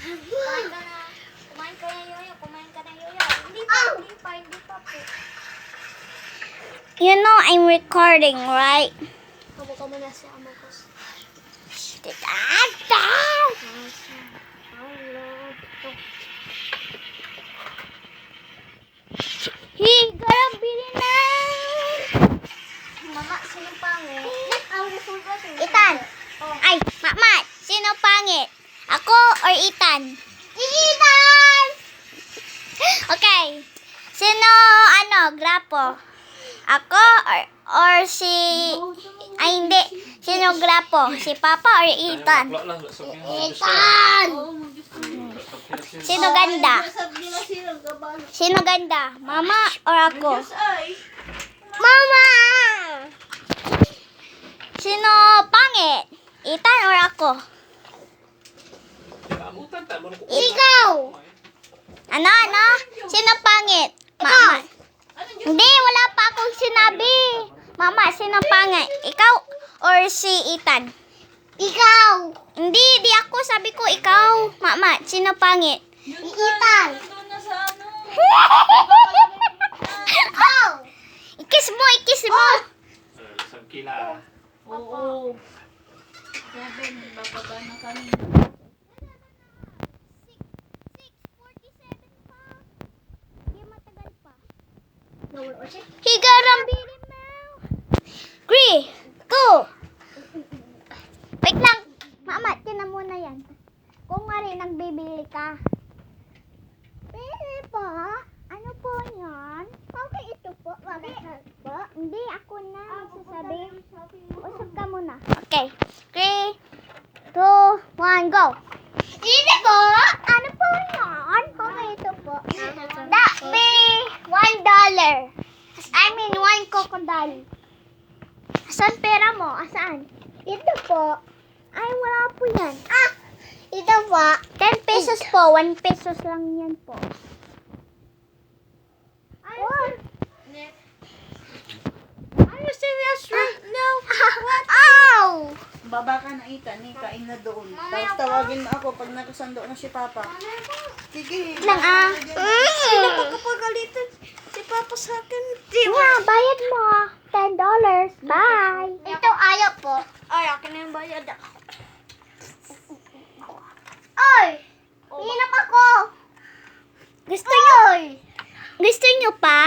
Kumain ka na, Yoyo. Kumain ka na, Yoyo. Hindi pa po. You know I'm recording, right? Kabo ka muna sa amo ko. Tata! Garambili na! Mama, sino pangit? Ethan! Ay, Mama, sino pangit? Ako or Ethan? Ethan! Okay. Sino, grapo? Ako or si... Ay, hindi. Sino grapo? Si Papa or Ethan? Ethan! Sino ganda? Sino ganda? Mama or ako? Mama! Sino pangit? Ethan or ako? Ikaw! Ano? Sino pangit? Mama. Hindi, wala pa akong sinabi. Mama, sino pangit? Ikaw or si Ethan? Ikaw! Hindi, di ako. Sabi ko ikaw. Mama, sino pangit? Ethan! Ikis mo! Sagkila. Oo. Sabi, nagbababa na kami. 6:47 pa. Hindi matagal pa. Higarambili mo. 3, 2. Wait lang. Mama, tinan mo na yan. Kung nga rin nagbibili ka. Pwede po. Ano po yan? Okay, ito po. Hindi, ako na magsasabi. Usap ka muna. Okay. 3, 2, 1, go. Hindi po. Ano po yan? Okay, ito po. That be $1. I mean, 1 crocodile. Asan pera mo? Asaan? Ito po. Ay, wala po yan. Ito po. 10 pesos po. 1 pesos lang yan po. Are you serious right now? What? Ow! Baba ka na, Ethan. Kain na doon. Tapos tawagin mo ako pag nakasando na si Papa. Sige. Lang Napagalitan si Papa sa akin. Nga, bayad mo. $10. Bye. Ito ayaw po. Ay, akin na yung bayad. Oy! Hinap ako. Gusto nyo? Gusto nyo pa?